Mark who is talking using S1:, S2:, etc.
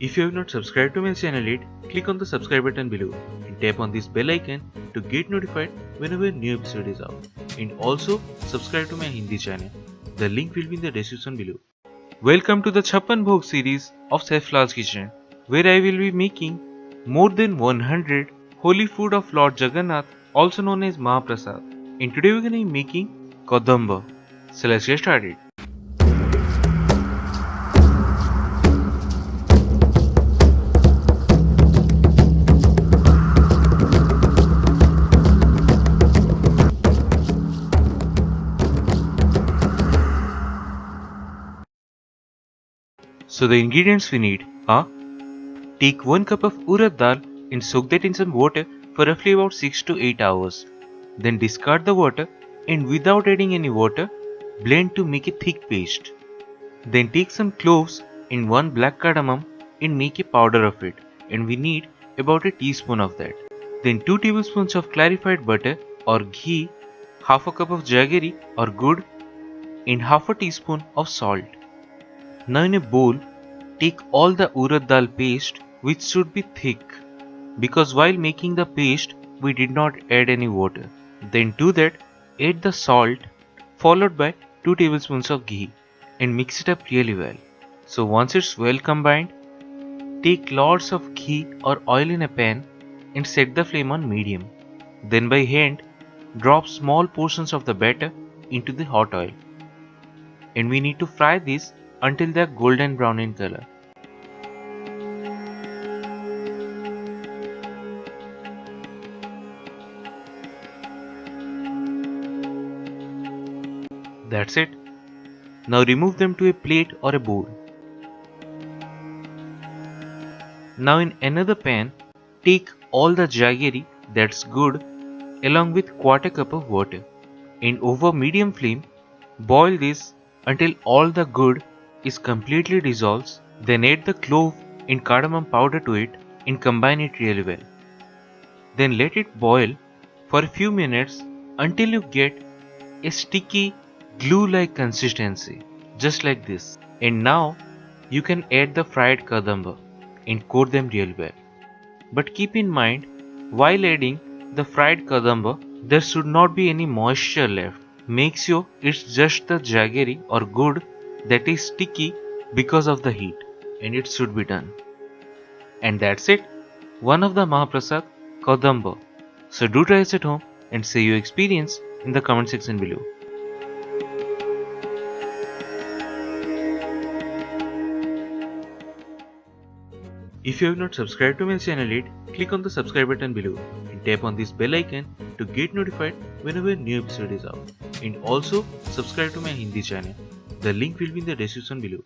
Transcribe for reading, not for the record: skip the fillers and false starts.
S1: If you have not subscribed to my channel yet, click on the subscribe button below and tap on this bell icon to get notified whenever a new episode is out. And also subscribe to my Hindi channel. The link will be in the description below. Welcome to the CHAPPAN BHOG series of Chef Lall's Kitchen, where I will be making more than 100 holy food of Lord Jagannath, also known as Mahaprasad. And today we are going to be making Kadamba. So let's get started. So the ingredients we need are: take 1 cup of urad dal and soak that in some water for roughly about 6 to 8 hours. Then discard the water and without adding any water, blend to make a thick paste. Then take some cloves and 1 black cardamom and make a powder of it, and we need about a teaspoon of that. Then 2 tablespoons of clarified butter or ghee, half a cup of jaggery or gur, and half a teaspoon of salt. Now in a bowl, take all the urad dal paste, which should be thick, because while making the paste we did not add any water. Then to that add the salt followed by 2 tablespoons of ghee and mix it up really well. So once it's well combined, take lots of ghee or oil in a pan and set the flame on medium. Then by hand drop small portions of the batter into the hot oil, and we need to fry this until they are golden brown in color. That's it. Now remove them to a plate or a bowl. Now in another pan, take all the jaggery, that's good, along with quarter cup of water, and over medium flame boil this until all the gur is completely dissolved. Then add the clove and cardamom powder to it and combine it really well. Then let it boil for a few minutes until you get a sticky glue-like consistency, just like this. And now you can add the fried kadamba and coat them real well. But keep in mind, while adding the fried kadamba, there should not be any moisture left. Make sure it's just the jaggery or gur that is sticky because of the heat, and it should be done. And that's it, one of the Mahaprasad, Kadamba. So do try this at home and say your experience in the comment section below. If you have not subscribed to my channel yet, click on the subscribe button below and tap on this bell icon to get notified whenever a new episode is out. And also subscribe to my Hindi channel. The link will be in the description below.